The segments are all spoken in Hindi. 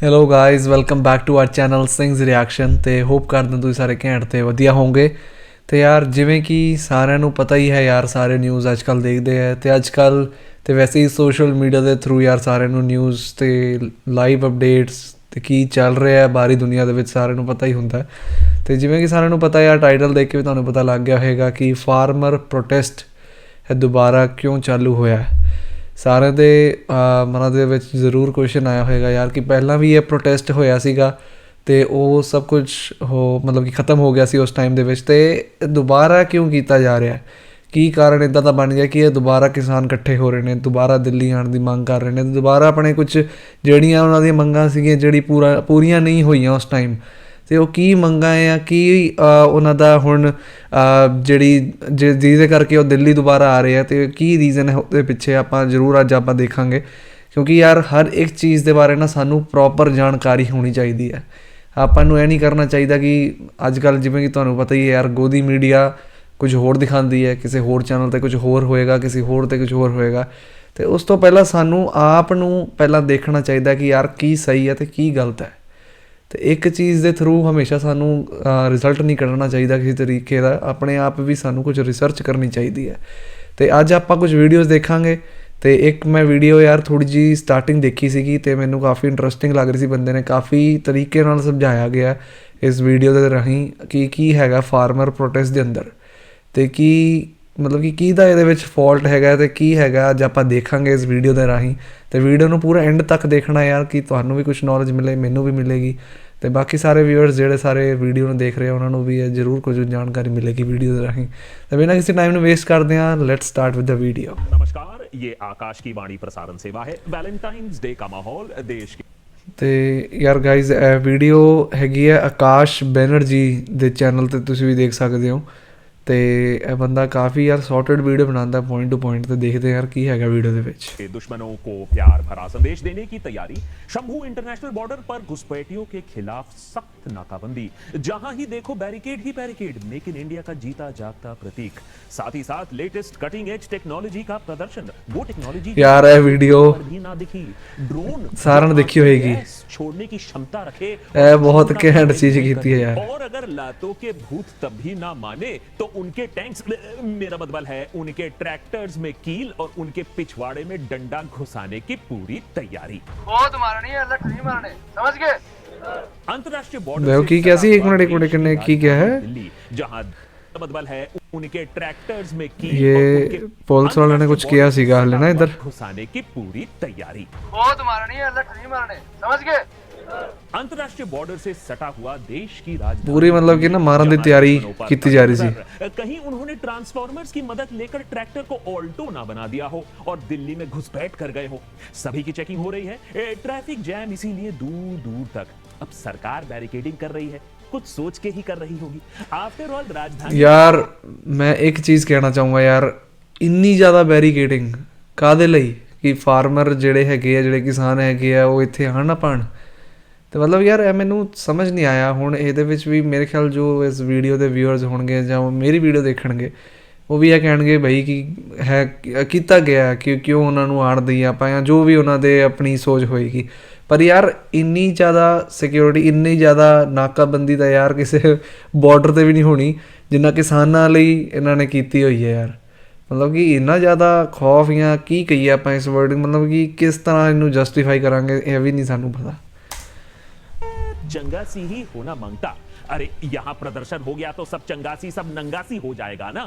Hello guys, welcome back to our channel Singhs reaction. ਤੇ ਹੋਪ ਕਰਦੇ ਤੁਸੀਂ ਸਾਰੇ ਘੈਂਟ ਤੇ ਵਧੀਆ ਹੋਵੋਗੇ। ਤੇ ਯਾਰ ਜਿਵੇਂ ਕਿ ਸਾਰਿਆਂ ਨੂੰ ਪਤਾ ਹੀ ਹੈ ਯਾਰ, ਸਾਰੇ ਨਿਊਜ਼ ਅੱਜ ਕੱਲ੍ਹ ਦੇਖਦੇ ਹੈ ਤੇ ਅੱਜ ਕੱਲ੍ਹ ਤੇ ਵੈਸੇ ਹੀ ਸੋਸ਼ਲ ਮੀਡੀਆ ਦੇ ਥਰੂ ਯਾਰ ਸਾਰਿਆਂ ਨੂੰ ਨਿਊਜ਼ ਤੇ ਲਾਈਵ ਅਪਡੇਟਸ ਤੇ ਕੀ ਚੱਲ ਰਿਹਾ ਬਾਹਰੀ ਦੁਨੀਆ ਦੇ ਵਿੱਚ ਸਾਰਿਆਂ ਨੂੰ ਪਤਾ ਹੀ ਹੁੰਦਾ। ਤੇ ਜਿਵੇਂ ਕਿ ਸਾਰਿਆਂ ਨੂੰ ਪਤਾ ਯਾਰ, ਟਾਈਟਲ ਦੇਖ ਕੇ ਵੀ ਤੁਹਾਨੂੰ ਪਤਾ ਲੱਗ ਗਿਆ ਹੋਵੇਗਾ ਕਿ ਫਾਰਮਰ ਪ੍ਰੋਟੈਸਟ ਇਹ ਦੁਬਾਰਾ ਕਿਉਂ ਚਾਲੂ ਹੋਇਆ। ਸਾਰਿਆਂ ਦੇ ਮਨਾਂ ਦੇ ਵਿੱਚ ਜ਼ਰੂਰ ਕੁਐਸਚਨ ਆਇਆ ਹੋਏਗਾ ਯਾਰ ਕਿ ਪਹਿਲਾਂ ਵੀ ਇਹ ਪ੍ਰੋਟੈਸਟ ਹੋਇਆ ਸੀਗਾ ਅਤੇ ਉਹ ਸਭ ਕੁਝ ਮਤਲਬ ਕਿ ਖ਼ਤਮ ਹੋ ਗਿਆ ਸੀ ਉਸ ਟਾਈਮ ਦੇ ਵਿੱਚ, ਅਤੇ ਦੁਬਾਰਾ ਕਿਉਂ ਕੀਤਾ ਜਾ ਰਿਹਾ। ਕੀ ਕਾਰਨ ਇੱਦਾਂ ਦਾ ਬਣ ਗਿਆ ਕਿ ਇਹ ਦੁਬਾਰਾ ਕਿਸਾਨ ਇਕੱਠੇ ਹੋ ਰਹੇ ਨੇ, ਦੁਬਾਰਾ ਦਿੱਲੀ ਆਉਣ ਦੀ ਮੰਗ ਕਰ ਰਹੇ ਨੇ, ਦੁਬਾਰਾ ਆਪਣੇ ਕੁਝ ਜਿਹੜੀਆਂ ਉਹਨਾਂ ਦੀਆਂ ਮੰਗਾਂ ਸੀਗੀਆਂ ਜਿਹੜੀ ਪੂਰੀਆਂ ਨਹੀਂ ਹੋਈਆਂ ਉਸ ਟਾਈਮ, ਅਤੇ ਉਹ ਕੀ ਮੰਗਾਂ ਆ, ਕੀ ਉਹਨਾਂ ਦਾ ਹੁਣ ਜਿਹਦੇ ਕਰਕੇ ਉਹ ਦਿੱਲੀ ਦੁਬਾਰਾ ਆ ਰਹੇ ਆ ਅਤੇ ਕੀ ਰੀਜ਼ਨ ਹੈ ਉਹਦੇ ਪਿੱਛੇ, ਆਪਾਂ ਜ਼ਰੂਰ ਅੱਜ ਆਪਾਂ ਦੇਖਾਂਗੇ। ਕਿਉਂਕਿ ਯਾਰ ਹਰ ਇੱਕ ਚੀਜ਼ ਦੇ ਬਾਰੇ ਨਾ ਸਾਨੂੰ ਪ੍ਰੋਪਰ ਜਾਣਕਾਰੀ ਹੋਣੀ ਚਾਹੀਦੀ ਹੈ। ਆਪਾਂ ਨੂੰ ਇਹ ਨਹੀਂ ਕਰਨਾ ਚਾਹੀਦਾ ਕਿ ਅੱਜ ਕੱਲ੍ਹ ਜਿਵੇਂ ਕਿ ਤੁਹਾਨੂੰ ਪਤਾ ਹੀ ਹੈ ਯਾਰ, ਗੋਦੀ ਮੀਡੀਆ ਕੁਝ ਹੋਰ ਦਿਖਾਉਂਦੀ ਹੈ, ਕਿਸੇ ਹੋਰ ਚੈਨਲ 'ਤੇ ਕੁਝ ਹੋਰ ਹੋਏਗਾ, ਕਿਸੇ ਹੋਰ 'ਤੇ ਕੁਝ ਹੋਰ ਹੋਏਗਾ। ਅਤੇ ਉਸ ਤੋਂ ਪਹਿਲਾਂ ਸਾਨੂੰ ਆਪ ਨੂੰ ਪਹਿਲਾਂ ਦੇਖਣਾ ਚਾਹੀਦਾ ਕਿ ਯਾਰ ਕੀ ਸਹੀ ਹੈ ਅਤੇ ਕੀ ਗਲਤ ਹੈ। ਅਤੇ ਇੱਕ ਚੀਜ਼ ਦੇ ਥਰੂ ਹਮੇਸ਼ਾ ਸਾਨੂੰ ਰਿਜ਼ਲਟ ਨਹੀਂ ਕੱਢਣਾ ਚਾਹੀਦਾ ਕਿਸੇ ਤਰੀਕੇ ਦਾ, ਆਪਣੇ ਆਪ ਵੀ ਸਾਨੂੰ ਕੁਝ ਰਿਸਰਚ ਕਰਨੀ ਚਾਹੀਦੀ ਹੈ। ਅਤੇ ਅੱਜ ਆਪਾਂ ਕੁਝ ਵੀਡੀਓਜ਼ ਦੇਖਾਂਗੇ। ਅਤੇ ਇੱਕ ਮੈਂ ਵੀਡੀਓ ਯਾਰ ਥੋੜ੍ਹੀ ਜਿਹੀ ਸਟਾਰਟਿੰਗ ਦੇਖੀ ਸੀਗੀ ਅਤੇ ਮੈਨੂੰ ਕਾਫੀ ਇੰਟਰਸਟਿੰਗ ਲੱਗ ਰਹੀ ਸੀ। ਬੰਦੇ ਨੇ ਕਾਫੀ ਤਰੀਕੇ ਨਾਲ ਸਮਝਾਇਆ ਗਿਆ ਇਸ ਵੀਡੀਓ ਦੇ ਰਾਹੀਂ ਕਿ ਕੀ ਹੈਗਾ ਫਾਰਮਰ ਪ੍ਰੋਟੈਸਟ ਦੇ ਅੰਦਰ, ਅਤੇ ਕੀ ਮਤਲਬ ਕਿ ਕਿਹਦਾ ਇਹਦੇ ਵਿੱਚ ਫੋਲਟ ਹੈਗਾ ਅਤੇ ਕੀ ਹੈਗਾ, ਅੱਜ ਆਪਾਂ ਦੇਖਾਂਗੇ ਇਸ ਵੀਡੀਓ ਦੇ ਰਾਹੀਂ। ਅਤੇ ਵੀਡੀਓ ਨੂੰ ਪੂਰਾ ਐਂਡ ਤੱਕ ਦੇਖਣਾ ਯਾਰ, ਕਿ ਤੁਹਾਨੂੰ ਵੀ ਕੁਛ ਨੌਲੇਜ ਮਿਲੇ, ਮੈਨੂੰ ਵੀ ਮਿਲੇਗੀ, ਅਤੇ ਬਾਕੀ ਸਾਰੇ ਵਿਊਅਰਸ ਜਿਹੜੇ ਸਾਰੇ ਵੀਡੀਓ ਨੂੰ ਦੇਖ ਰਹੇ ਉਹਨਾਂ ਨੂੰ ਵੀ ਜ਼ਰੂਰ ਕੁਝ ਜਾਣਕਾਰੀ ਮਿਲੇਗੀ ਵੀਡੀਓ ਦੇ ਰਾਹੀਂ। ਤਾਂ ਬਿਨਾਂ ਕਿਸੇ ਟਾਈਮ ਨੂੰ ਵੇਸਟ ਕਰਦੇ ਹਾਂ, let's start with the video. नमस्कार, ये आकाश की वाणी प्रसारण सेवा है। वैलेंटाइंस डे का माहौल देश के ਅਤੇ ਯਾਰ ਗਾਈਜ਼, ਇਹ ਵੀਡੀਓ ਹੈਗੀ ਹੈ ਆਕਾਸ਼ ਬੈਨਰਜੀ ਦੇ ਚੈਨਲ 'ਤੇ, ਤੁਸੀਂ ਵੀ ਦੇਖ ਸਕਦੇ ਹੋ। ਅਤੇ ਇਹ ਬੰਦਾ ਕਾफ़ी ਯਾਰ ਸੌਰਟਡ ਵੀਡੀਓ ਬਣਾਉਂਦਾ ਪੁਆਇੰਟ ਟੂ ਪੁਆਇੰਟ, ਅਤੇ ਦੇਖਦੇ ਯਾਰ ਕੀ ਹੈਗਾ ਵੀਡੀਓ ਦੇ ਵਿੱਚ। दुश्मनों को प्यार भरा संदेश देने की तैयारी। शंभू इंटरनेशनल बॉर्डर पर घुसपैठियों के खिलाफ सख्त नाकाबंदी। जहां ही देखो barricade he barricade, make in India का जीता जागता प्रतीक। साथ ही साथ लेटेस्ट कटिंग एज टेक्नोलॉजी का प्रदर्शन। वो टेक्नोलॉजी यार ये वीडियो भी ना दिखी। ड्रोन सारा ने देखी होगी, छोड़ने की क्षमता रखे, बहुत घैंट चीज की थी यार। और अगर लातों के भूत तब भी ना माने तो उनके टैंक्स, मेरा मतलब है उनके ट्रैक्टर्स में कील और उनके पिछवाड़े में डंडा घुसाने की पूरी तैयारी। बहुत मारनी है, लठ नहीं मारने, समझ गए। अंतरराष्ट्रीय बॉर्डर की कैसी एक मिनट ने की क्या है दिल्ली, जहां मतलब है उनके ट्रैक्टर्स में कील ये और उनके पुलिस वाले ने कुछ किया सीगा हले ना इधर घुसाने की पूरी तैयारी। बहुत मारनी है, लठ नहीं मारने, समझ गए। अंतरराष्ट्रीय बॉर्डर से सटा हुआ देश की राजधानी पूरी मतलब कि ना मारन की तैयारी की जा रही थी। कहीं उन्होंने ट्रांसफॉर्मर्स की मदद लेकर ट्रैक्टर को ऑल्टो ना बना दिया हो और दिल्ली में घुसपैठ कर गए हो। सभी की चेकिंग हो रही है, ट्रैफिक जैम इसीलिए दूर दूर तक। अब सरकार बैरिकेडिंग कर रही है, कुछ सोच के ही कर रही होगी। आफ्टर ऑल राजधानी यार मैं एक चीज़ कहना चाहूँगा यार, इन्नी ज़्यादा बैरिकेडिंग काहदे लई कि फार्मर ਜਿਹੜੇ ਹੈਗੇ ਆ, ਜਿਹੜੇ ਕਿਸਾਨ ਹੈਗੇ ਆ, ਉਹ ਇੱਥੇ ਆਉਣ ਨਾ ਪਾਉਣ। ਅਤੇ ਮਤਲਬ ਯਾਰ ਇਹ ਮੈਨੂੰ ਸਮਝ ਨਹੀਂ ਆਇਆ। ਹੁਣ ਇਹਦੇ ਵਿੱਚ ਵੀ ਮੇਰੇ ਖਿਆਲ ਜੋ ਇਸ ਵੀਡੀਓ ਦੇ ਵਿਊਅਰਸ ਹੋਣਗੇ ਜਾਂ ਮੇਰੀ ਵੀਡੀਓ ਦੇਖਣਗੇ, ਉਹ ਵੀ ਇਹ ਕਹਿਣਗੇ ਬਈ ਕਿ ਹੈ ਕੀਤਾ ਗਿਆ ਕਿ ਕਿਉਂ ਉਹਨਾਂ ਨੂੰ ਆਉਣ ਦਈਏ ਆਪਾਂ, ਜਾਂ ਜੋ ਵੀ ਉਹਨਾਂ ਦੇ ਆਪਣੀ ਸੋਚ ਹੋਏਗੀ। ਪਰ ਯਾਰ ਇੰਨੀ ਜ਼ਿਆਦਾ ਸਿਕਿਉਰਿਟੀ, ਇੰਨੀ ਜ਼ਿਆਦਾ ਨਾਕਾਬੰਦੀ ਤਾਂ ਯਾਰ ਕਿਸੇ ਬਾਰਡਰ 'ਤੇ ਵੀ ਨਹੀਂ ਹੋਣੀ ਜਿੰਨਾ ਕਿਸਾਨਾਂ ਲਈ ਇਹਨਾਂ ਨੇ ਕੀਤੀ ਹੋਈ ਹੈ ਯਾਰ। ਮਤਲਬ ਕਿ ਇੰਨਾ ਜ਼ਿਆਦਾ ਖੌਫ, ਜਾਂ ਕੀ ਕਹੀਏ ਆਪਾਂ ਇਸ ਵਰਡਿੰਗ, ਮਤਲਬ ਕਿ ਕਿਸ ਤਰ੍ਹਾਂ ਇਹਨੂੰ ਜਸਟੀਫਾਈ ਕਰਾਂਗੇ ਇਹ ਵੀ ਨਹੀਂ ਸਾਨੂੰ ਪਤਾ। चंगासी ही होना मांगता। अरे यहाँ प्रदर्शन हो गया तो सब चंगासी, सब नंगासी हो जाएगा ना।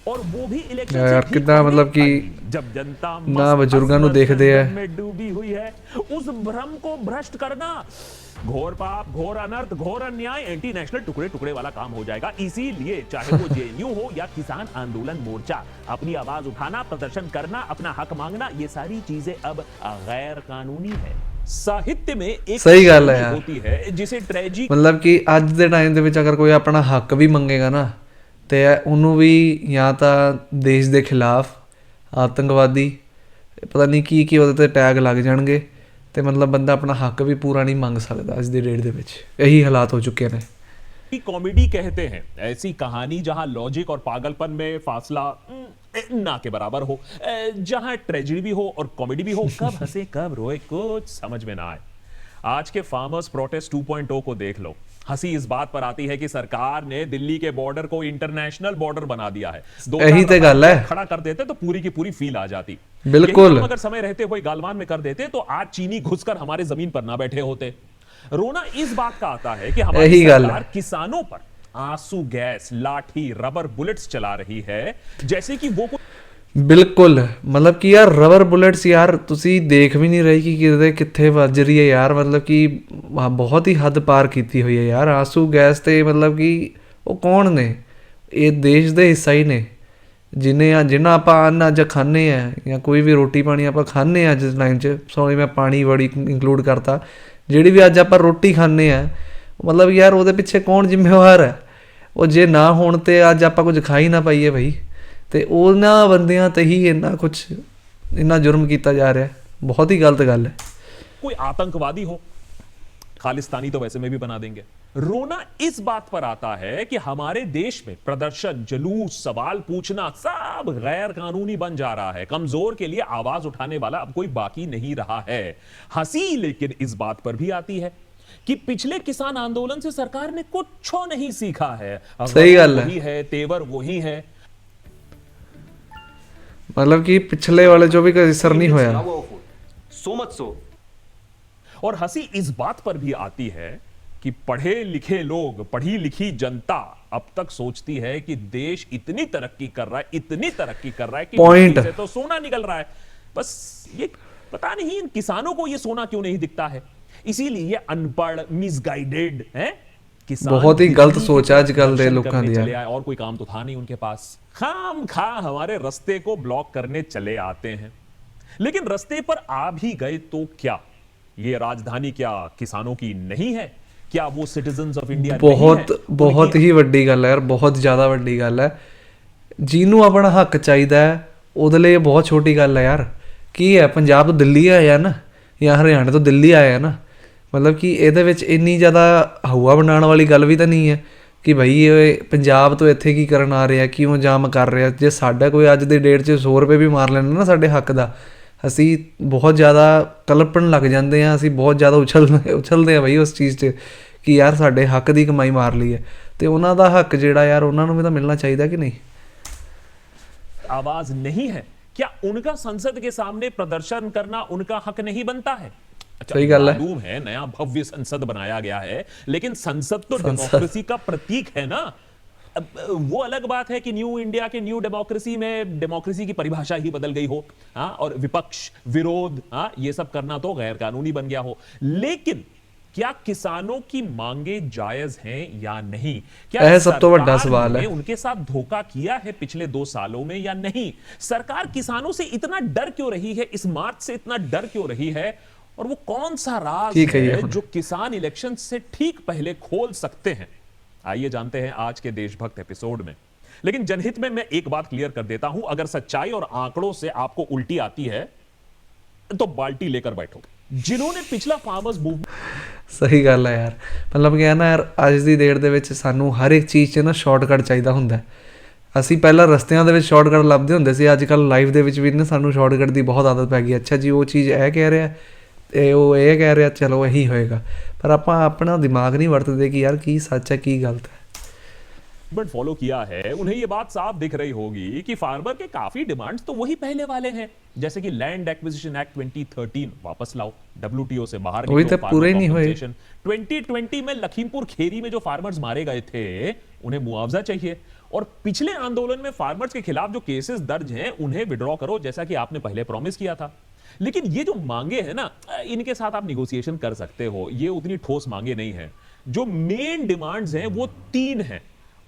और वो भी इलेक्शन यार कितना मतलब कि जब जनता ना बुजुर्गों को देखते हैं में डूबी हुई है, उस भ्रम को भ्रष्ट करना घोर पाप, घोर अनर्थ, घोर अन्याय, एंटी नेशनल टुकड़े टुकड़े वाला काम हो जाएगा। इसीलिए चाहे वो जेएनयू हो या किसान आंदोलन मोर्चा, अपनी आवाज उठाना, प्रदर्शन करना, अपना हक मांगना, ये सारी चीजें अब गैर कानूनी है। साहित्य में एक सही गल है यार, होती है जिसे ट्रेजिक, मतलब कि ਅੱਜ ਦੇ ਟਾਈਮ ਦੇ ਵਿੱਚ ਅਗਰ ਕੋਈ ਆਪਣਾ ਹੱਕ ਵੀ ਮੰਗੇਗਾ ਨਾ, ਤੇ ਉਹਨੂੰ ਵੀ ਜਾਂ ਤਾਂ ਦੇਸ਼ ਦੇ ਖਿਲਾਫ, ਆਤੰਕਵਾਦੀ, ਪਤਾ ਨਹੀਂ ਕੀ ਕੀ ਉਹਦੇ 'ਤੇ ਟੈਗ ਲੱਗ ਜਾਣਗੇ, ਤੇ ਮਤਲਬ ਬੰਦਾ ਆਪਣਾ ਹੱਕ ਵੀ ਪੂਰਾ ਨਹੀਂ ਮੰਗ ਸਕਦਾ ਅੱਜ ਦੀ ਡੇਟ ਦੇ ਵਿੱਚ। ਇਹੀ ਹਾਲਾਤ ਹੋ ਚੁੱਕੇ ਨੇ। कॉमेडी कहते हैं ऐसी कहानी जहां लॉजिक और पागलपन में फासला ना के बराबर हो, जहां ट्रेजेडी भी हो और कॉमेडी भी हो, कब हंसे कब रोए कुछ समझ में ना आए। आज के फार्मर्स प्रोटेस्ट 2.0 को देख लो। हंसी इस बात पर आती है कि सरकार ने दिल्ली के बॉर्डर को इंटरनेशनल बॉर्डर बना दिया है। यही तो गल है, खड़ा कर देते तो पूरी की पूरी फील आ जाती। बिल्कुल, अगर समय रहते हुए गालवान में कर देते तो आज चीनी घुसकर हमारे जमीन पर ना बैठे होते। रोना इस बात का आता है कि हमारी सरकार किसानों पर आंसू गैस, लाठी, रबर बुलेट्स चला रही है, जैसे कि वो बिल्कुल। मतलब कि यार रबर बुलेट्स यार ਤੁਸੀਂ ਦੇਖ ਵੀ ਨਹੀਂ ਰਹੀ ਕਿ ਕਿਤੇ ਕਿੱਥੇ ਵੱਜ ਰਹੀ ਹੈ ਯਾਰ। ਮਤਲਬ ਕਿ ਬਹੁਤ ਹੀ ਹੱਦ ਪਾਰ ਕੀਤੀ ਹੋਈ ਹੈ ਯਾਰ। ਆਂਸੂ ਗੈਸ ਤੇ ਮਤਲਬ ਕਿ ਉਹ ਕੌਣ ਨੇ? ਇਹ ਦੇਸ਼ ਦੇ ਹਿੱਸਾ ਹੀ ਨੇ ਜਿਨ੍ਹਾਂ ਆਪਾਂ ਅੰਨ ਅੱਜ ਖਾਂਦੇ ਆ ਜਾਂ ਕੋਈ ਵੀ ਰੋਟੀ ਪਾਣੀ ਆਪਾਂ ਖਾਂਦੇ ਆ ਅੱਜ ਦੇ ਟਾਈਮ 'ਚ। ਸੌਰੀ ਮੈਂ ਪਾਣੀ ਬੜੀ ਇੰਕਲੂਡ ਕਰਤਾ। ਜਿਹੜੀ ਵੀ ਅੱਜ ਆਪਾਂ ਰੋਟੀ ਖਾਂਦੇ ਆ ਮਤਲਬ ਯਾਰ ਉਹਦੇ ਪਿੱਛੇ ਕੌਣ ਜ਼ਿੰਮੇਵਾਰ ਹੈ? ਉਹ ਜੇ ਨਾ ਹੋਣ ਤੇ ਅੱਜ ਆਪਾਂ ਕੁਝ ਖਾ ਹੀ ਨਾ ਪਾਈਏ ਭਾਈ। ਤੇ ਉਹਨਾਂ ਬੰਦਿਆਂ ਤੇ ਹੀ ਇੰਨਾ ਕੁਝ ਇੰਨਾ जुर्म ਕੀਤਾ ਜਾ ਰਿਹਾ। बहुत ही गलत गल है। कोई आतंकवादी हो, खालिस्तानी तो वैसे में भी बना देंगे। रोना इस बात पर आता है कि हमारे देश में प्रदर्शन, जुलूस, सवाल पूछना सब गैर कानूनी बन जा रहा है। कमजोर के लिए आवाज उठाने वाला अब कोई बाकी नहीं रहा है। हंसी लेकिन इस बात पर भी आती है कि पिछले किसान आंदोलन से सरकार ने कुछ नहीं सीखा है। सही गल है, तेवर वही है। मतलब कि पिछले वाले जो भी कोई असर नहीं होया। So much so. और हंसी इस बात पर भी आती है कि पढ़े लिखे लोग, पढ़ी लिखी जनता अब तक सोचती है कि देश इतनी तरक्की कर रहा है, इतनी तरक्की कर रहा है कि पॉइंट से तो सोना निकल रहा है। बस ये पता नहीं इन किसानों को ये सोना क्यों नहीं दिखता है। इसीलिए ये अनपढ़, मिसगाइडेड है किसान। बहुत ही गलत सोच है आजकल दे लोगों दी। और कोई काम तो था नहीं उनके पास, खाम खा हमारे रास्ते को ब्लॉक करने चले आते हैं। लेकिन रास्ते पर आ भी गए तो क्या ये राजधानी क्या किसानों की नहीं है? क्या वो सिटीजन्स ऑफ इंडिया बहुत ही ਵੱਡੀ ਗੱਲ ਹੈ ਯਾਰ। ਬਹੁਤ ਜ਼ਿਆਦਾ ਵੱਡੀ ਗੱਲ ਹੈ। ਜਿਹਨੂੰ ਆਪਣਾ ਹੱਕ ਚਾਹੀਦਾ ਹੈ ਉਹਦੇ ਲਈ ਬਹੁਤ ਛੋਟੀ ਗੱਲ ਹੈ ਯਾਰ। ਕੀ ਹੈ ਪੰਜਾਬ ਤੋਂ ਦਿੱਲੀ ਆਇਆ ਨਾ ਜਾਂ ਹਰਿਆਣਾ ਤੋਂ ਦਿੱਲੀ ਆਇਆ ਨਾ। ਮਤਲਬ ਕਿ ਇਹਦੇ ਵਿੱਚ ਇੰਨੀ ਜ਼ਿਆਦਾ ਹਵਾ ਬਣਾਉਣ ਵਾਲੀ ਗੱਲ ਵੀ ਤਾਂ ਨਹੀਂ ਹੈ ਕਿ ਭਾਈ ਇਹ ਪੰਜਾਬ ਤੋਂ ਇੱਥੇ ਕੀ ਕਰਨ ਆ ਰਿਹਾ, ਕਿਉਂ ਜਾਮ ਕਰ ਰਿਹਾ। ਜੇ ਸਾਡਾ ਕੋਈ ਅੱਜ ਦੀ ਡੇਟ 'ਚ 100 ਰੁਪਏ ਵੀ ਮਾਰ ਲੈਣਾ ਨਾ ਸਾਡੇ ਹੱਕ ਦਾ, ਅਸੀਂ ਬਹੁਤ ਜ਼ਿਆਦਾ ਕਲਪਣ ਲੱਗ ਜਾਂਦੇ ਹਾਂ। ਅਸੀਂ ਬਹੁਤ ਜ਼ਿਆਦਾ ਉਛਲਦੇ ਹਾਂ ਭਾਈ ਉਸ ਚੀਜ਼ 'ਚ ਕਿ ਯਾਰ ਸਾਡੇ ਹੱਕ ਦੀ ਕਮਾਈ ਮਾਰ ਲਈ ਹੈ। ਤੇ ਉਹਨਾਂ ਦਾ ਹੱਕ ਜਿਹੜਾ ਯਾਰ ਉਹਨਾਂ ਨੂੰ ਵੀ ਤਾਂ ਮਿਲਣਾ ਚਾਹੀਦਾ कि नहीं? आवाज नहीं है क्या? उनका संसद के सामने प्रदर्शन करना उनका हक नहीं बनता है? सही गल है। मालूम है नया भव्य संसद बनाया गया है, लेकिन संसद तो डेमोक्रेसी का प्रतीक है ना। वो अलग बात है कि न्यू इंडिया के न्यू डेमोक्रेसी में डेमोक्रेसी की परिभाषा ही बदल गई हो, हाँ, और विपक्ष, विरोध, हाँ, ये सब करना तो गैर कानूनी बन गया हो। लेकिन क्या किसानों की मांगे जायज हैं या नहीं? क्या सब तो बड़ा सवाल है। उनके साथ धोखा किया है पिछले 2 सालों में या नहीं? सरकार किसानों से इतना डर क्यों रही है? इस मार्च से इतना डर क्यों रही है? और वो कौन सा राज है जो किसान इलेक्शन से ठीक पहले खोल सकते हैं? आइए जानते हैं आज के देशभक्त एपिसोड में। लेकिन जनहित में मैं एक बात क्लियर कर देता हूं, अगर सच्चाई और आंकड़ों से आपको उल्टी आती है तो बाल्टी लेकर बैठो। जिन्होंने पिछला फार्मर्स मूवमेंट सही गल है यार। मतलब कि ना यार ਅੱਜ ਦੀ ਡੇਟ ਦੇ ਵਿੱਚ ਸਾਨੂੰ ਹਰ ਇੱਕ ਚੀਜ਼ 'ਚ ਨਾ ਸ਼ਾਰਟਕਟ ਚਾਹੀਦਾ ਹੁੰਦਾ। ਅਸੀਂ ਪਹਿਲਾਂ ਰਸਤਿਆਂ ਦੇ ਵਿੱਚ ਸ਼ਾਰਟਕਟ ਲੱਭਦੇ ਹੁੰਦੇ ਸੀ, ਅੱਜ ਕੱਲ੍ਹ ਲਾਈਫ ਦੇ ਵਿੱਚ ਵੀ ਨਾ ਸਾਨੂੰ ਸ਼ਾਰਟਕਟ ਦੀ ਬਹੁਤ ਆਦਤ ਪੈ ਗਈ। ਅੱਛਾ ਜੀ ਉਹ ਚੀਜ਼ ਇਹ ਕਹਿ ਰਿਹਾ ਤੇ ਉਹ ਇਹ ਕਹਿ ਰਿਹਾ, ਚਲੋ ਇਹੀ ਹੋਏਗਾ। ਪਰ ਆਪਾਂ ਆਪਣਾ ਦਿਮਾਗ नहीं ਵਰਤਦੇ कि यार ਕੀ सच है ਕੀ गलत है। फॉलो किया है, उन्हें यह बात साफ दिख रही होगी कि फार्मर के काफी डिमांड्स तो वही पहले वाले हैं, जैसे कि लैंड एक्विजिशन एक्ट 2013 वापस लाओ, WTO से बाहर वही तो पूरे नहीं हुए। 2020 में लखीमपुर खेरी में जो फार्मर्स मारे गए थे उन्हें मुआवजा चाहिए। और पिछले आंदोलन में फार्मर्स के खिलाफ जो केसेस दर्ज हैं उन्हें विड्रॉ करो, जैसा कि आपने पहले प्रॉमिस किया था। लेकिन ये जो मांगे हैं ना, इनके साथ आप निगोशिएशन कर सकते हो, ये उतनी ठोस मांगे नहीं है। जो मेन डिमांड्स हैं वो 3 हैं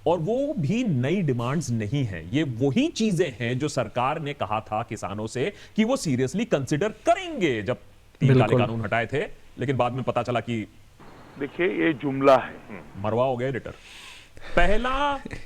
और वो भी नई डिमांड्स नहीं है। ये वही चीजें हैं जो सरकार ने कहा था किसानों से कि वो सीरियसली कंसिडर करेंगे जब 3 काले कानून हटाए थे। लेकिन बाद में पता चला कि देखिए ये जुमला है, मरवा हो गए एडिटर। पहला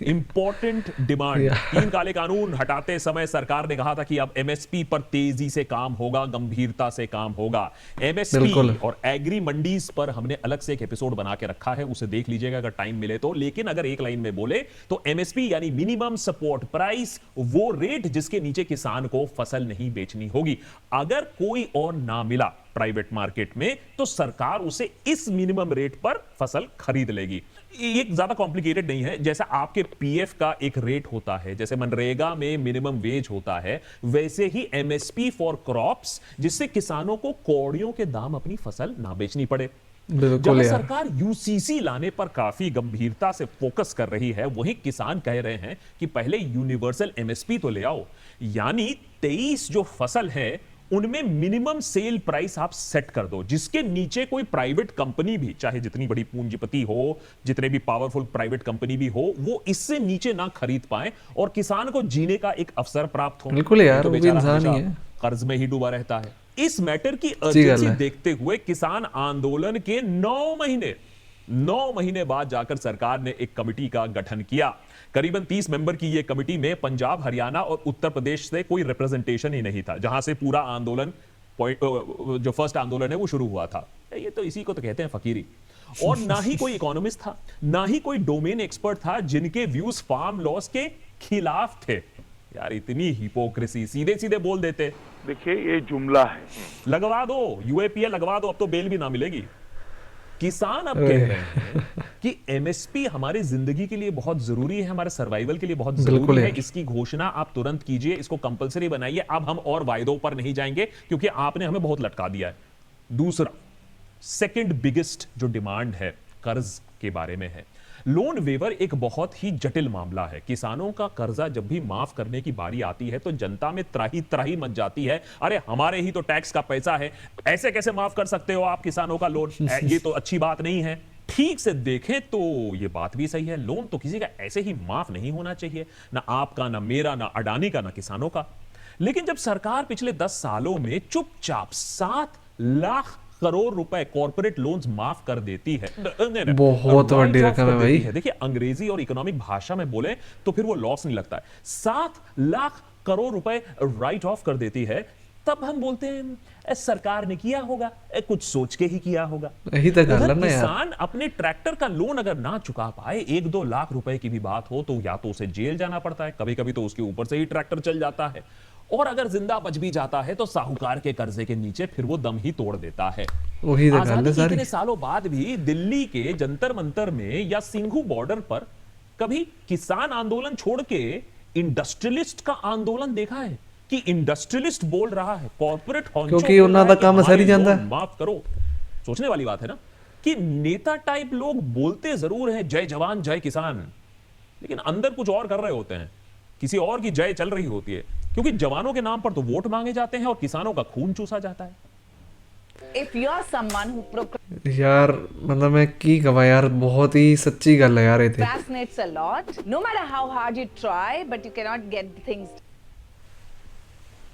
इंपॉर्टेंट डिमांड, 3 काले कानून हटाते समय सरकार ने कहा था कि अब एमएसपी पर तेजी से काम होगा, गंभीरता से काम होगा। एमएसपी और एग्री मंडीज पर हमने अलग से एक एपिसोड बना के रखा है, उसे देख लीजिएगा अगर टाइम मिले तो। लेकिन अगर एक लाइन में बोले तो एमएसपी यानी मिनिमम सपोर्ट प्राइस, वो रेट जिसके नीचे किसान को फसल नहीं बेचनी होगी। अगर कोई और ना मिला प्राइवेट मार्केट में तो सरकार उसे इस मिनिमम रेट पर फसल खरीद लेगी। ये ज्यादा कॉम्प्लिकेटेड नहीं है। जैसा आपके पीएफ का एक रेट होता है, जैसे मनरेगा में मिनिमम वेज होता है, वैसे ही एमएसपी फॉर क्रॉप्स, जिससे किसानों को कौड़ियों के दाम अपनी फसल ना बेचनी पड़े। बिल्कुल जब यार। सरकार यूसीसी लाने पर काफी गंभीरता से फोकस कर रही है, वहीं किसान कह रहे हैं कि पहले यूनिवर्सल एमएसपी तो ले आओ, यानी 23 जो फसल है उनमें मिनिमम सेल प्राइस आप सेट कर दो, जिसके नीचे कोई प्राइवेट कंपनी भी, चाहे जितनी बड़ी पूंजीपति हो, जितने भी पावरफुल प्राइवेट कंपनी भी हो, वो इससे नीचे ना खरीद पाए और किसान को जीने का एक अवसर प्राप्त हो। बिल्कुल यार, नहीं तो वो भी बेचारा इंसान ही हमेशा है। कर्ज में ही डूबा रहता है। इस मैटर की सच्ची गल अर्जेंसी है। देखते हुए किसान आंदोलन के 9 महीने बाद जाकर सरकार ने एक कमेटी का गठन किया। करीबन 30 मेंबर की यह कमेटी में पंजाब, हरियाणा और उत्तर प्रदेश से कोई रिप्रेजेंटेशन ही नहीं था, जहां से पूरा आंदोलन जो फर्स्ट आंदोलन है वो शुरू हुआ था। ये तो इसी को तो कहते हैं फकीरी। और ना ही कोई इकोनॉमिस्ट था, ना ही कोई डोमेन एक्सपर्ट था जिनके व्यूज फार्म लॉस के खिलाफ थे। यार इतनी हिपोक्रेसी, सीधे सीधे बोल देते, देखिए ये जुमला है। लगवा दो यूएपीए, लगवा दो, अब तो बेल भी ना मिलेगी। किसान अब कह रहे हैं कि एमएसपी हमारी जिंदगी के लिए बहुत जरूरी है, हमारे सर्वाइवल के लिए बहुत बिल्कुल जरूरी है। है। इसकी घोषणा आप तुरंत कीजिए, इसको कंपलसरी बनाइए। अब हम और वायदों पर नहीं जाएंगे क्योंकि आपने हमें बहुत लटका दिया है। दूसरा, सेकंड बिगेस्ट जो डिमांड है कर्ज के बारे में है। लोन वेवर एक बहुत ही जटिल मामला है। किसानों का कर्जा जब भी माफ करने की बारी आती है तो जनता में त्राही त्राही मच जाती है। अरे हमारे ही तो टैक्स का पैसा है, ऐसे कैसे माफ कर सकते हो आप किसानों का लोन? ये तो अच्छी बात नहीं है। ठीक से देखें तो ये बात भी सही है, लोन तो किसी का ऐसे ही माफ नहीं होना चाहिए, ना आपका, ना मेरा, ना अडानी का, ना किसानों का। लेकिन जब सरकार पिछले 10 सालों में चुपचाप 7 लाख करोड़ रुपए कॉर्पोरेट लोन्स माफ कर देती है, बहुत बड़ी रकम है भाई। देखिए अंग्रेजी और इकोनॉमिक भाषा में बोले तो फिर वो लॉस नहीं लगता है। 7 लाख करोड़ रुपए राइट ऑफ कर देती है, तब हम बोलते हैं सरकार ने किया होगा, कुछ सोच के ही किया होगा। यही तो कर लेना यार। किसान अपने ट्रैक्टर का लोन अगर ना चुका पाए, 1-2 लाख रुपए की भी बात हो, तो या तो उसे जेल जाना पड़ता है, कभी कभी तो उसके ऊपर से ही ट्रैक्टर चल जाता है, और अगर जिंदा बच भी जाता है तो साहूकार के कर्जे के नीचे फिर वो दम ही तोड़ देता है। वही तो कर आजादी ले के सारी। इतने सालों बाद भी दिल्ली के जंतर मंतर में या सिंघू बॉर्डर पर कभी किसान आंदोलन छोड़ के इंडस्ट्रियलिस्ट का आंदोलन देखा है कि इंडस्ट्रियलिस्ट बोल रहा है, कॉर्पोरेट क्योंकि उन्हां दा काम सारी जांदा है। माफ करो, सोचने वाली बात है ना कि नेता टाइप लोग बोलते जरूर हैं जय जवान जय किसान, लेकिन अंदर कुछ और कर रहे होते हैं, किसी और की जय चल रही होती है, क्योंकि जवानों के नाम पर तो वोट मांगे जाते हैं और किसानों का खून चूसा जाता है। If you are someone who यार मतलब मैं की कहा यार, बहुत ही सच्ची गल है यार। ये ते procrastinates a lot, no matter how hard you try, but you cannot get things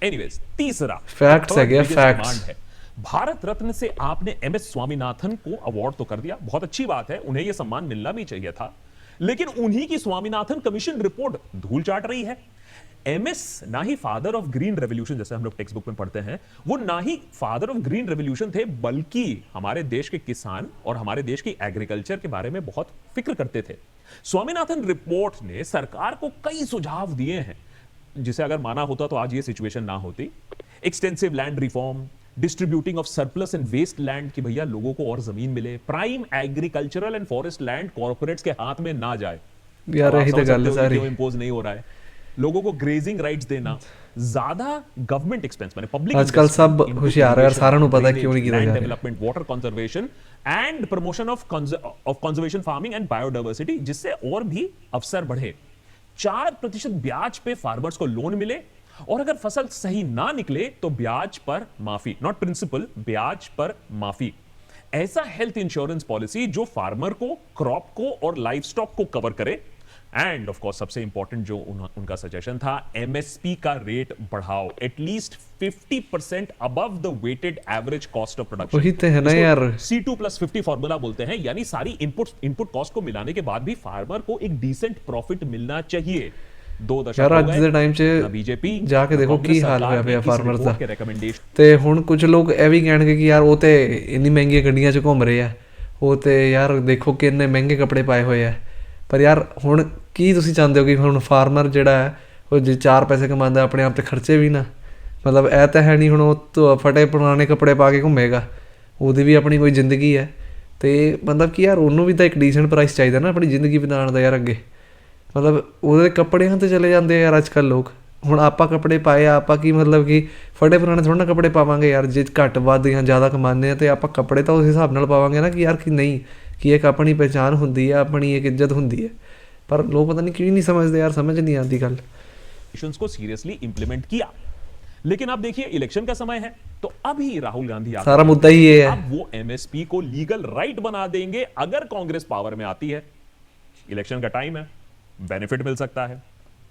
anyways, तीसरा Facts है क्या? biggest Facts। demand है। भारत रत्न से आपने एमएस स्वामीनाथन को अवार्ड तो कर दिया, बहुत अच्छी बात है, उन्हें यह सम्मान मिलना भी चाहिए था, लेकिन उन्हीं की स्वामीनाथन कमीशन रिपोर्ट धूल चाट रही है। एमएस ना ही फादर ऑफ ग्रीन रेवोल्यूशन, जैसे हम लोग टेक्स्ट बुक में पढ़ते हैं, वो ना ही फादर ऑफ ग्रीन रेवोल्यूशन थे, बल्कि हमारे देश के किसान और हमारे देश की एग्रीकल्चर के बारे में बहुत फिक्र करते थे। स्वामीनाथन रिपोर्ट ने सरकार को कई सुझाव दिए हैं, जिसे अगर माना होता तो आज ये सिचुएशन ना होती। Extensive land reform, distributing of surplus and waste land, कि भैया लोगों को और जमीन मिले, prime agricultural and forest land corporates के हाथ में ना जाए। यार यही तो गल है सारी। इंपोज नहीं हो रहा है, लोगों को ग्रेजिंग राइट्स देना, ज्यादा गवर्नमेंट एक्सपेंस माने पब्लिक आजकल सब होशियार है यार, सारा नु पता है क्यों नहीं किया जा रहा है। Development, water conservation and promotion of conservation farming and biodiversity, जिससे और भी अवसर बढ़े। 4% ब्याज पे फार्मर्स को लोन मिले, और अगर फसल सही ना निकले तो ब्याज पर माफी, नॉट प्रिंसिपल, ब्याज पर माफी। ऐसा हेल्थ इंश्योरेंस पॉलिसी जो फार्मर को, क्रॉप को और लाइफ स्टॉक को कवर करे। एंड ऑफ कोर्स सबसे इंपॉर्टेंट जो उनका सजेशन था, एमएसपी का रेट बढ़ाओ, at least 50% above the weighted average cost of production. वही तो है ना यार। C2+50 फॉर्मूला बोलते हैं, यानी सारी इनपुट कॉस्ट को मिलाने के बाद भी फार्मर को एक डिसेंट प्रॉफिट मिलना चाहिए। 2 दशक यार हो ਅੱਜ गए, ਦੇ ਟਾਈਮ 'ਚ ना बीजेपी जाके देखो कांग्रेस की हाल सरकार ਹੋਇਆ ने ਪਿਆ इस फार्मर्स रिपोर्ट ਦਾ। के recommendation ਤੇ ਹੁਣ ਕੁਝ ਲੋਕ ਇਹ ਵੀ ਕਹਿਣਗੇ ਕਿ ਯਾਰ ਉਹ ਤੇ ਇੰਨੀ ਮਹਿੰਗੀਆਂ ਗੱਡੀਆਂ 'ਚ ਘੁੰਮ ਰਹੇ ਆ, ਉਹ ਤੇ ਯਾਰ ਦੇਖੋ ਕਿੰਨੇ ਮਹਿੰਗੇ ਕੱਪੜੇ ਪਾਏ ਹੋਏ ਆ। ਪਰ ਯਾਰ ਹੁਣ ਕੀ ਤੁਸੀਂ ਚਾਹੁੰਦੇ ਹੋ ਕਿ ਹੁਣ ਫਾਰਮਰ ਜਿਹੜਾ ਹੈ ਉਹ ਜੇ 4 ਪੈਸੇ ਕਮਾਉਂਦਾ ਆਪਣੇ ਆਪ ਤੇ ਖਰਚੇ ਵੀ ਨਾ, ਮਤਲਬ ਇਹ ਤਾਂ ਹੈ ਨਹੀਂ ਹੁਣ ਉਹ ਫਟੇ ਪੁਰਾਣੇ ਕੱਪੜੇ ਪਾ ਕੇ ਘੁੰਮੇਗਾ, ਉਹਦੀ ਵੀ ਆਪਣੀ ਕੋਈ ਜ਼ਿੰਦਗੀ ਹੈ। ਅਤੇ ਮਤਲਬ ਕਿ ਯਾਰ ਉਹਨੂੰ ਵੀ ਤਾਂ ਇੱਕ ਡੀਸੈਂਟ ਪ੍ਰਾਈਸ ਚਾਹੀਦਾ ਨਾ ਆਪਣੀ ਜ਼ਿੰਦਗੀ ਬਿਤਾਉਣ ਦਾ ਯਾਰ ਅੱਗੇ। ਮਤਲਬ ਉਹਦੇ ਕੱਪੜਿਆਂ 'ਤੇ ਚਲੇ ਜਾਂਦੇ ਆ ਯਾਰ ਅੱਜ ਕੱਲ੍ਹ ਲੋਕ। ਹੁਣ ਆਪਾਂ ਕੱਪੜੇ ਪਾਏ ਆ, ਆਪਾਂ ਕੀ ਮਤਲਬ ਕਿ ਫਟੇ ਪੁਰਾਣੇ ਥੋੜ੍ਹਾ ਨਾ ਕੱਪੜੇ ਪਾਵਾਂਗੇ ਯਾਰ। ਜੇ ਘੱਟ ਵੱਧ ਜਾਂ ਜ਼ਿਆਦਾ ਕਮਾਉਂਦੇ ਆ ਤਾਂ ਆਪਾਂ ਕੱਪੜੇ ਤਾਂ ਉਸ ਹਿਸਾਬ ਨਾਲ ਪਾਵਾਂਗੇ ਨਾ ਕਿ ਯਾਰ ਕਿ ਨਹੀਂ, ਕਿ ਇੱਕ ਆਪਣੀ ਪਹਿਚਾਣ ਹੁੰਦੀ ਹੈ, ਆਪਣੀ ਇੱਕ ਇੱਜ਼ਤ ਹੁੰਦੀ ਹੈ। ਪਰ ਲੋਕ ਪਤਾ ਨਹੀਂ ਕਿਉਂ ਨਹੀਂ समझते यार, समझ नहीं आती गल। को सीरियसली इंप्लीमेंट किया, लेकिन अब देखिए इलेक्शन का समय है, तो अभी राहुल गांधी सारा मुद्दा ही ये है। अब वो एमएसपी को लीगल राइट बना देंगे अगर कांग्रेस पावर में आती है। इलेक्शन का टाइम है, बेनिफिट मिल सकता है।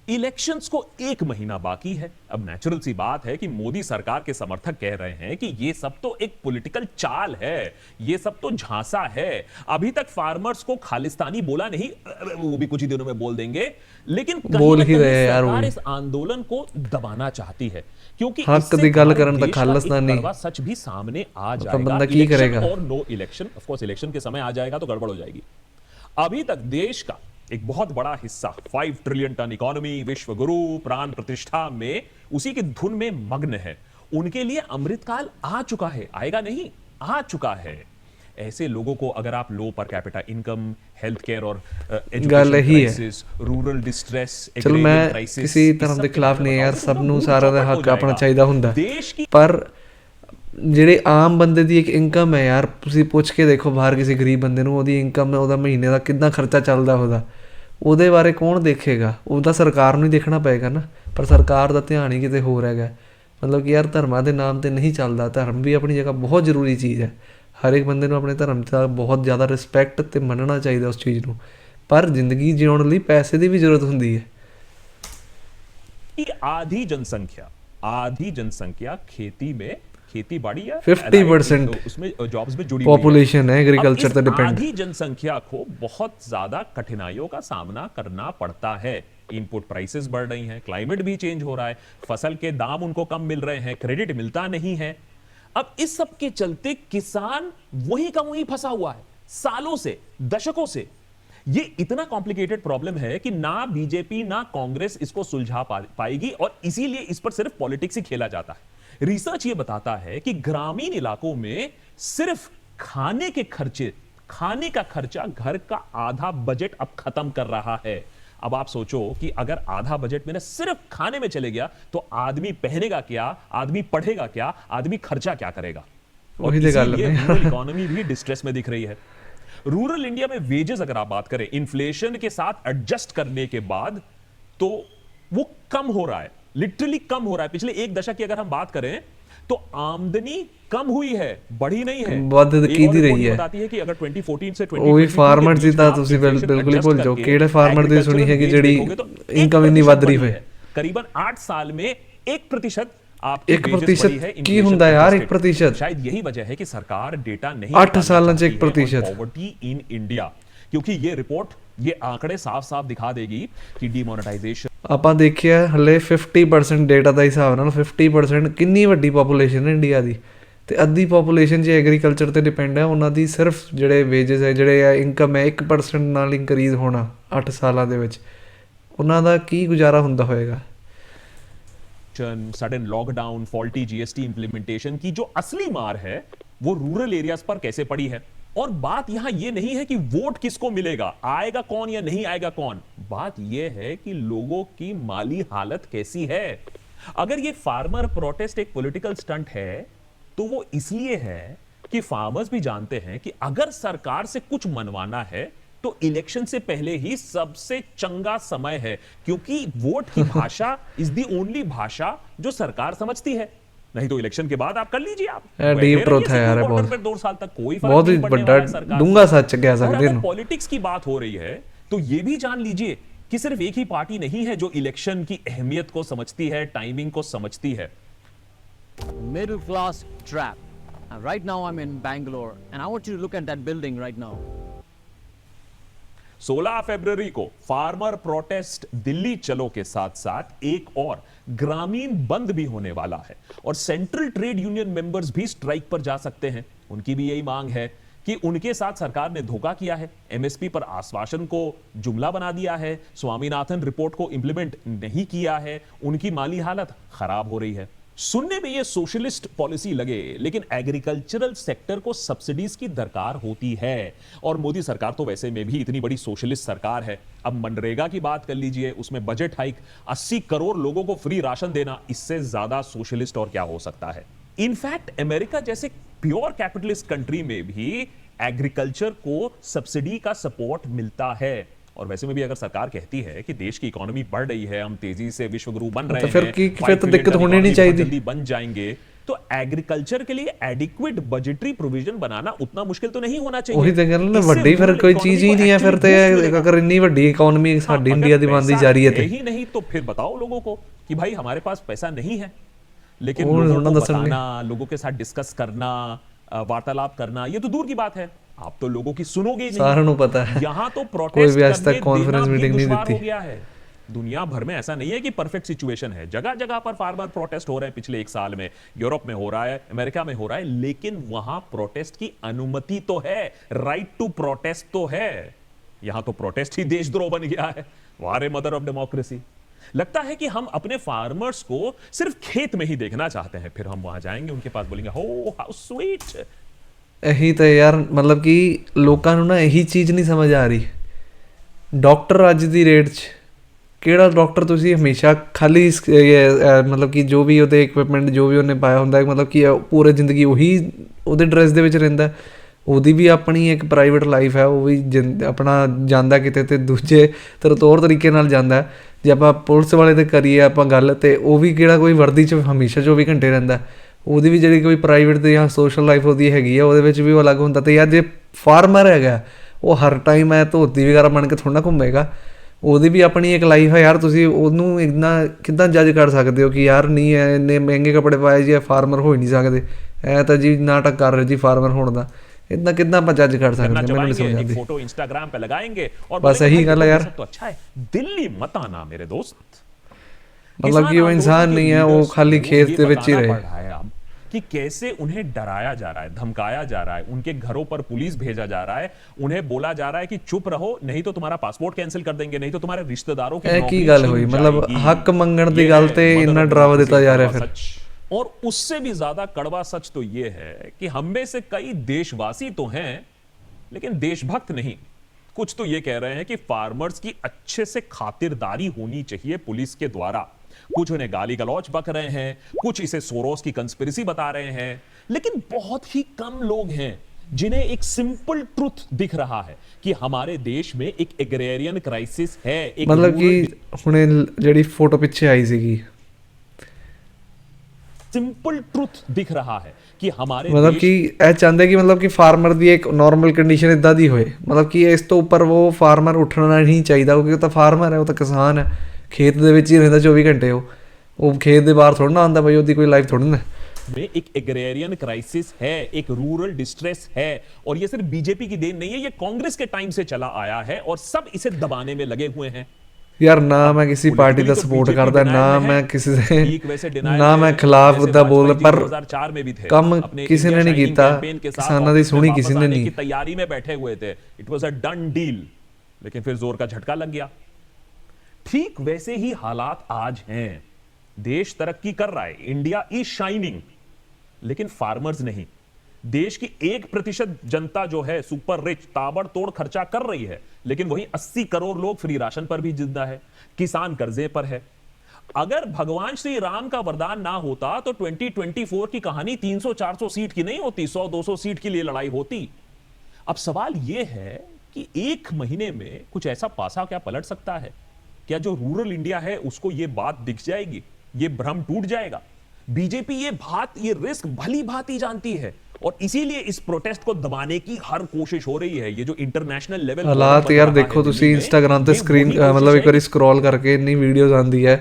इलेक्शंस को 1 महीना बाकी है। अब नेचुरल सी बात है कि मोदी सरकार के समर्थक कह रहे हैं कि ये सब तो एक पॉलिटिकल चाल है, ये सब तो झांसा है। अभी तक फार्मर्स को खालिस्तानी बोला नहीं, वो भी कुछ ही दिनों में बोल देंगे, लेकिन बोल ही रहे हैं यार, सरकार इस आंदोलन को दबाना चाहती है, क्योंकि हक इससे दी गल हमारे करन तां देश का खालिस्तानी एक कड़वा सच भी सामने आ तो जाएगा। बंदा की इलेक्शन करेगा? और no election, of course election के समय आ जाएगा तो गड़बड़ हो जाएगी। अभी तक देश का एक बहुत बड़ा हिस्सा 5 ट्रिलियन टन इकोनॉमी, विश्व गुरु, प्राण प्रतिष्ठा में उसी की धुन में मग्न है। उनके लिए अमृतकाल आ चुका है, आएगा नहीं, आ चुका है। ऐसे लोगों को अगर आप low per capita income, health care और एजुकेशन क्राइसिस, रूरल डिस्ट्रेस, चलो मैं किसी धर्म के खिलाफ नहीं है यार, सब नूं सारा दा हक अपना चाहिदा हुंदा, पर ਜਿਹੜੇ ਆਮ ਬੰਦੇ ਦੀ ਇੱਕ ਇਨਕਮ ਹੈ ਯਾਰ, ਤੁਸੀਂ ਪੁੱਛ ਕੇ ਦੇਖੋ ਬਾਹਰ ਕਿਸੇ ਗਰੀਬ ਬੰਦੇ ਨੂੰ ਉਹਦੀ ਇਨਕਮ, ਉਹਦਾ ਮਹੀਨੇ ਦਾ ਕਿੰਨਾ ਖਰਚਾ ਚੱਲਦਾ ਉਹਦੇ ਬਾਰੇ ਕੌਣ ਦੇਖੇਗਾ? ਉਹਦਾ ਸਰਕਾਰ ਨੂੰ ਹੀ ਦੇਖਣਾ ਪਏਗਾ ਨਾ। ਪਰ ਸਰਕਾਰ ਦਾ ਧਿਆਨ ਹੀ ਕਿਤੇ ਹੋਰ ਹੈਗਾ। ਮਤਲਬ ਕਿ ਯਾਰ ਧਰਮਾਂ ਦੇ ਨਾਮ 'ਤੇ ਨਹੀਂ ਚੱਲਦਾ। ਧਰਮ ਵੀ ਆਪਣੀ ਜਗ੍ਹਾ ਬਹੁਤ ਜ਼ਰੂਰੀ ਚੀਜ਼ ਹੈ। ਹਰ ਇੱਕ ਬੰਦੇ ਨੂੰ ਆਪਣੇ ਧਰਮ ਦਾ ਬਹੁਤ ਜ਼ਿਆਦਾ ਰਿਸਪੈਕਟ ਅਤੇ ਮੰਨਣਾ ਚਾਹੀਦਾ ਉਸ ਚੀਜ਼ ਨੂੰ। ਪਰ ਜ਼ਿੰਦਗੀ ਜਿਉਣ ਲਈ ਪੈਸੇ ਦੀ ਵੀ ਜ਼ਰੂਰਤ ਹੁੰਦੀ ਹੈ। आधी जनसंख्या खेती में, खेती बाड़ी या 50% उसमें जॉब्स में जुड़ी पॉपुलेशन है एग्रीकल्चर पे डिपेंड। आधी जनसंख्या को बहुत ज्यादा कठिनाइयों का सामना करना पड़ता है। इनपुट प्राइसेस बढ़ रही हैं, क्लाइमेट भी चेंज हो रहा है, फसल के दाम उनको कम मिल रहे हैं, क्रेडिट मिलता नहीं है। अब इस सब के चलते किसान वही का वही फंसा हुआ है सालों से, दशकों से। ये इतना कॉम्प्लिकेटेड प्रॉब्लम है कि ना बीजेपी ना कांग्रेस इसको सुलझा पाएगी, और इसीलिए इस पर सिर्फ पॉलिटिक्स ही खेला जाता है। रिसर्च ये बताता है कि ग्रामीण इलाकों में सिर्फ खाने का खर्चा घर का आधा बजट अब खत्म कर रहा है। अब आप सोचो कि अगर आधा बजट में सिर्फ खाने में चले गया तो आदमी पहनेगा क्या, आदमी पढ़ेगा क्या, आदमी खर्चा क्या करेगा? और इसीलिए रूरल इकोनॉमी भी डिस्ट्रेस में दिख रही है। रूरल इंडिया में वेजेस अगर आप बात करें इन्फ्लेशन के साथ एडजस्ट करने के बाद, तो वो कम हो रहा है, लिटरली कम हो रहा है। पिछले 1 दशक की अगर हम बात करें तो आमदनी कम हुई है, बढ़ी नहीं है। बहुत की दी रही है। बताती है कि अगर 2014 से 2022 ਉਹੀ ਫਾਰਮਰ ਦੀ ਤਾਂ ਤੁਸੀਂ ਬਿਲਕੁਲ ਹੀ ਭੁੱਲ ਜਾਓ। ਕਿਹੜੇ ਫਾਰਮਰ ਦੀ ਸੁਣੀ ਹੈ ਕਿ ਜਿਹੜੀ ਇਨਕਮ ਇੰਨੀ ਵੱਧ ਰਹੀ ਹੋਏ? करीबन 8 साल में 1% 1% ਕੀ ਹੁੰਦਾ ਯਾਰ? 1% शायद यही वजह है कि सरकार डेटा नहीं 8 ਸਾਲਾਂ 'ਚ 1% पॉवर्टी इन इंडिया, क्योंकि ये रिपोर्ट, ये आंकड़े साफ साफ दिखा देगी कि डीमोनेटाइजेशन। ਆਪਾਂ ਦੇਖਿਆ ਹਲੇ 50% ਡੇਟਾ ਦਾ ਹਿਸਾਬ ਨਾਲ 50% ਕਿੰਨੀ ਵੱਡੀ ਪੋਪੂਲੇਸ਼ਨ ਹੈ ਇੰਡੀਆ ਦੀ, ਤੇ ਅੱਧੀ ਪੋਪੂਲੇਸ਼ਨ ਜੇ ਐਗਰੀਕਲਚਰ ਤੇ ਡਿਪੈਂਡ ਹੈ, ਉਹਨਾਂ ਦੀ ਸਿਰਫ ਜਿਹੜੇ ਵੇਜਸ ਹੈ, ਜਿਹੜੇ ਇਨਕਮ ਹੈ 1% ਨਾਲ ਇੰਕਰੀਜ਼ ਹੋਣਾ 8 ਸਾਲਾਂ ਦੇ ਵਿੱਚ, ਉਹਨਾਂ ਦਾ ਕੀ ਗੁਜ਼ਾਰਾ ਹੁੰਦਾ ਹੋਏਗਾ? Sudden lockdown, faulty GST implementation की जो असली मार है वो रूरल एरियाज पर कैसे पड़ी है। और बात यहां ये नहीं है कि वोट किसको मिलेगा, आएगा कौन या नहीं आएगा कौन, बात यह है कि लोगों की माली हालत कैसी है। अगर ये फार्मर प्रोटेस्ट एक पॉलिटिकल स्टंट है तो वो इसलिए है कि फार्मर्स भी जानते हैं कि अगर सरकार से कुछ मनवाना है तो इलेक्शन से पहले ही सबसे चंगा समय है, क्योंकि वोट की भाषा इज द ओनली भाषा जो सरकार समझती है। नहीं तो इलेक्शन के बाद आप कर लीजिए, आप डीप ट्रुथ है यार, बहुत 2 साल तक कोई फर्क बहुत नहीं ही पड़ने बड़ा वाला सरकार। डूंगा सच कह सकते हैं। पॉलिटिक्स की बात हो रही है तो ये भी जान लीजिए कि सिर्फ एक ही पार्टी नहीं है जो इलेक्शन की अहमियत को समझती है, टाइमिंग को समझती है। Middle class trap. Right now I'm in Bangalore and I want you to look at that building right now. 16 फरवरी को फार्मर प्रोटेस्ट दिल्ली चलो के साथ साथ एक और ग्रामीण बंद भी होने वाला है, और सेंट्रल ट्रेड यूनियन मेंबर्स भी स्ट्राइक पर जा सकते हैं। उनकी भी यही मांग है कि उनके साथ सरकार ने धोखा किया है, एमएसपी पर आश्वासन को जुमला बना दिया है, स्वामीनाथन रिपोर्ट को इंप्लीमेंट नहीं किया है, उनकी माली हालत खराब हो रही है। सुनने में ये सोशलिस्ट पॉलिसी लगे, लेकिन एग्रीकल्चरल सेक्टर को सब्सिडीज की दरकार होती है। और मोदी सरकार तो वैसे में भी इतनी बड़ी सोशलिस्ट सरकार है। अब मनरेगा की बात कर लीजिए, उसमें बजट हाइक, 80 करोड़ लोगों को फ्री राशन देना, इससे ज्यादा सोशलिस्ट और क्या हो सकता है। इनफैक्ट अमेरिका जैसे प्योर कैपिटलिस्ट कंट्री में भी एग्रीकल्चर को सब्सिडी का सपोर्ट मिलता है। और वैसे में भी अगर सरकार कहती है कि देश की इकोनॉमी बढ़ रही है, हम तेजी से विश्व गुरु बन रहे हैं, फिर तो दिक्कत होनी नहीं चाहिए, जल्दी बन जाएंगे, तो एग्रीकल्चर के लिए एडिक्वेट बजटरी प्रोविजन बनाना उतना मुश्किल तो नहीं होना चाहिए। ਉਹੀ ਤਾਂ ਗੱਲ ਨਾ, ਵੱਡੀ ਫਿਰ ਕੋਈ ਚੀਜ਼ ਹੀ ਨਹੀਂ ਹੈ ਫਿਰ ਤੇ ਅਗਰ ਇੰਨੀ ਵੱਡੀ ਇਕਨੋਮੀ ਸਾਡੀ ਇੰਡੀਆ ਦੀ ਬਣਦੀ ਜਾ ਰਹੀ ਹੈ ਤੇ ही नहीं तो फिर बताओ लोगों को कि भाई हमारे पास पैसा नहीं है, लेकिन वो लोगों थोड़ा को दसणगे। बताना, लोगों के साथ डिस्कस करना, वार्तालाप करना, ये तो दूर की बात है, आप तो लोगों की सुनोगे ही ਸਾਰਿਆਂ नहीं। ਨੂੰ ਪਤਾ ਹੈ। यहाँ तो कोई प्रोटेस्ट भी आज तक करने कॉन्फ्रेंस देना भी मीटिंग नहीं दुश्वार देती। हो गया है। दुनिया भर में ऐसा नहीं है कि परफेक्ट सिचुएशन है, जगह जगह पर फार्मर प्रोटेस्ट हो रहे हैं पिछले 1 साल में, यूरोप में हो रहा है, अमेरिका में हो रहा है, लेकिन वहां प्रोटेस्ट की अनुमति तो है, राइट टू प्रोटेस्ट तो है। यहां तो प्रोटेस्ट ही देशद्रोह बन गया है। वारे मदर ऑफ डेमोक्रेसी। लगता है कि हम अपने फार्मर्स को सिर्फ खेत में ही देखना चाहते हैं, फिर हम वहां जाएंगे उनके पास बोलेंगे हो हाउ स्वीट। ਇਹੀ ਤਾਂ ਯਾਰ ਮਤਲਬ ਕਿ ਲੋਕਾਂ ਨੂੰ ਨਾ ਇਹੀ ਚੀਜ਼ ਨਹੀਂ ਸਮਝ ਆ ਰਹੀ। ਡਾਕਟਰ ਅੱਜ ਦੀ ਰੇਟ 'ਚ ਕਿਹੜਾ ਡਾਕਟਰ ਤੁਸੀਂ ਹਮੇਸ਼ਾ ਖਾਲੀ ਮਤਲਬ ਕਿ ਜੋ ਵੀ ਉਹਦੇ ਇਕਵਿਪਮੈਂਟ ਜੋ ਵੀ ਉਹਨੇ ਪਾਇਆ ਹੁੰਦਾ, ਮਤਲਬ ਕਿ ਪੂਰੇ ਜ਼ਿੰਦਗੀ ਉਹੀ ਉਹਦੇ ਡਰੈਸ ਦੇ ਵਿੱਚ ਰਹਿੰਦਾ। ਉਹਦੀ ਵੀ ਆਪਣੀ ਇੱਕ ਪ੍ਰਾਈਵੇਟ ਲਾਈਫ ਹੈ, ਉਹ ਵੀ ਆਪਣਾ ਜਾਂਦਾ ਕਿਤੇ ਤੇ ਦੂਜੇ ਤੌਰ ਤਰੀਕੇ ਨਾਲ ਜਾਂਦਾ। ਜੇ ਆਪਾਂ ਪੁਲਿਸ ਵਾਲੇ 'ਤੇ ਕਰੀਏ ਆਪਾਂ ਗੱਲ, ਤੇ ਉਹ ਵੀ ਕਿਹੜਾ ਕੋਈ ਵਰਦੀ 'ਚ ਹਮੇਸ਼ਾ 24 ਘੰਟੇ ਰਹਿੰਦਾ। ਉਹਦੀ ਵੀ ਜਿਹੜੀ ਕੋਈ ਪ੍ਰਾਈਵੇਟ ਤੇ ਜਾਂ ਸੋਸ਼ਲ ਲਾਈਫ ਉਹਦੀ ਹੈਗੀ ਆ, ਉਹਦੇ ਵਿੱਚ ਵੀ ਉਹ ਅਲੱਗ ਹੁੰਦਾ। ਤੇ ਯਾਰ ਜੇ ਫਾਰਮਰ ਹੈਗਾ, ਉਹ ਹਰ ਟਾਈਮ ਐ ਧੋਤੀ ਵਗੈਰਾ ਬਣ ਕੇ ਥੋੜ੍ਹਾ ਨਾ ਘੁੰਮੇਗਾ। ਉਹਦੀ ਵੀ ਆਪਣੀ ਇੱਕ ਲਾਈਫ ਹੈ ਯਾਰ। ਤੁਸੀਂ ਉਹਨੂੰ ਇੱਦਾਂ ਕਿੱਦਾਂ ਜੱਜ ਕਰ ਸਕਦੇ ਹੋ ਕਿ ਯਾਰ ਨਹੀਂ ਐ ਇੰਨੇ ਮਹਿੰਗੇ ਕੱਪੜੇ ਪਾਏ ਜੀ, ਫਾਰਮਰ ਹੋ ਹੀ ਨਹੀਂ ਸਕਦੇ, ਐ ਤਾਂ ਜੀ ਨਾਟਕ ਕਰ ਰਹੇ ਜੀ ਫਾਰਮਰ ਹੋਣ ਦਾ। इतना कितना आप जज कर सकते हैं, मैंने नहीं समझा दी। फोटो इंस्टाग्राम पे लगाएंगे और बस यही गल है यार। तो अच्छा है, दिल्ली मत आना मेरे दोस्त। मतलब कि वो इंसान नहीं है, वो खाली खेत के ਵਿੱਚ ही रहे। कि कैसे उन्हें डराया जा रहा है, धमकाया जा रहा है, उनके घरों पर पुलिस भेजा जा रहा है, उन्हें बोला जा रहा है कि चुप रहो नहीं तो तुम्हारा पासपोर्ट कैंसिल कर देंगे, नहीं तो तुम्हारे रिश्तेदारों की नौकरी गल हुई। मतलब हक मंगण दी गल ते इतना डरावा देता जा रहा है फिर। और उससे भी ज्यादा कड़वा सच तो यह है कि हम में से कई देशवासी तो हैं लेकिन देशभक्त नहीं। कुछ तो यह कह रहे हैं कि फार्मर्स की अच्छे से खातिरदारी होनी चाहिए पुलिस के द्वारा। कुछ उन्हें गाली गलौज बक रहे हैं, कुछ इसे सोरोस की कंस्पिरेसी बता रहे हैं, लेकिन बहुत ही कम लोग हैं जिन्हें एक सिंपल ट्रुथ दिख रहा है कि हमारे देश में एक एग्रेरियन क्राइसिस है। एक मतलब कि हुणे जेडी फोटो पीछे आई सीगी, सिंपल ट्रुथ दिख रहा है कि हमारे मतलब कि ਇਹ ਚਾਹੁੰਦੇ ਕਿ मतलब कि फार्मर ਦੀ ਇੱਕ ਨਾਰਮਲ ਕੰਡੀਸ਼ਨ ਇਦਾਂ ਦੀ ਹੋਏ, मतलब कि ਇਸ ਤੋਂ ਉੱਪਰ ਉਹ ਫਾਰਮਰ ਉੱਠਣਾ ਨਹੀਂ ਚਾਹੀਦਾ ਕਿਉਂਕਿ ਉਹ ਤਾਂ ਫਾਰਮਰ ਹੈ, ਉਹ ਤਾਂ ਕਿਸਾਨ ਹੈ, ਖੇਤ ਦੇ ਵਿੱਚ ਹੀ ਰਹਿੰਦਾ 24 ਘੰਟੇ। ਉਹ ਖੇਤ ਦੇ ਬਾਹਰ ਥੋੜਾ ਨਾ ਆਉਂਦਾ ਭਾਈ, ਉਹਦੀ ਕੋਈ ਲਾਈਫ ਥੋੜੀ ਨਾ। में एक एग्रेरियन क्राइसिस है, एक रूरल डिस्ट्रेस है, और ये सिर्फ बीजेपी की देन नहीं है, ये कांग्रेस के टाइम से चला आया है और सब इसे दबाने में लगे हुए हैं। यार ना मैं किसी पार्टी का सपोर्ट करता, ना मैं किसी से ना मैं खिलाफ ਦਾ ਬੋਲ, ਪਰ 2004 में भी थे, ਕੰਮ ਕਿਸੇ ਨੇ ਨਹੀਂ ਕੀਤਾ, ਕਿਸਾਨਾਂ ਦੀ ਸੁਣੀ ਕਿਸੇ ਨੇ नहीं। तैयारी में बैठे हुए थे, it was a done deal, लेकिन फिर जोर का झटका लग गया। ठीक वैसे ही हालात आज हैं। देश तरक्की कर रहा है, इंडिया इज शाइनिंग, लेकिन फार्मर्स नहीं। देश की 1% जनता जो है सुपर रिच, ताबड़तोड़ खर्चा कर रही है, लेकिन वही 80 करोड़ लोग फ्री राशन पर भी जिंदा है, किसान कर्जे पर है। अगर भगवान श्री राम का वरदान ना होता तो 2024 की कहानी 300-400 सीट की नहीं होती, 100-200 सीट के लिए लड़ाई होती। अब सवाल यह है कि 1 महीने में कुछ ऐसा पासा क्या पलट सकता है? क्या जो रूरल इंडिया है उसको यह बात दिख जाएगी, ये भ्रम टूट जाएगा? बीजेपी ये रिस्क भली भांति जानती है और इसीलिए इस प्रोटेस्ट को दबाने की हर कोशिश हो रही है। ये जो इंटरनेशनल लेवल हालात यार देखो ਤੁਸੀਂ ਇੰਸਟਾਗ੍ਰਾਮ ਤੇ ਸਕਰੀਨ मतलब ਇੱਕ ਵਾਰੀ ਸਕਰੋਲ ਕਰਕੇ ਇੰਨੀ ਵੀਡੀਓਜ਼ ਆਉਂਦੀ ਹੈ,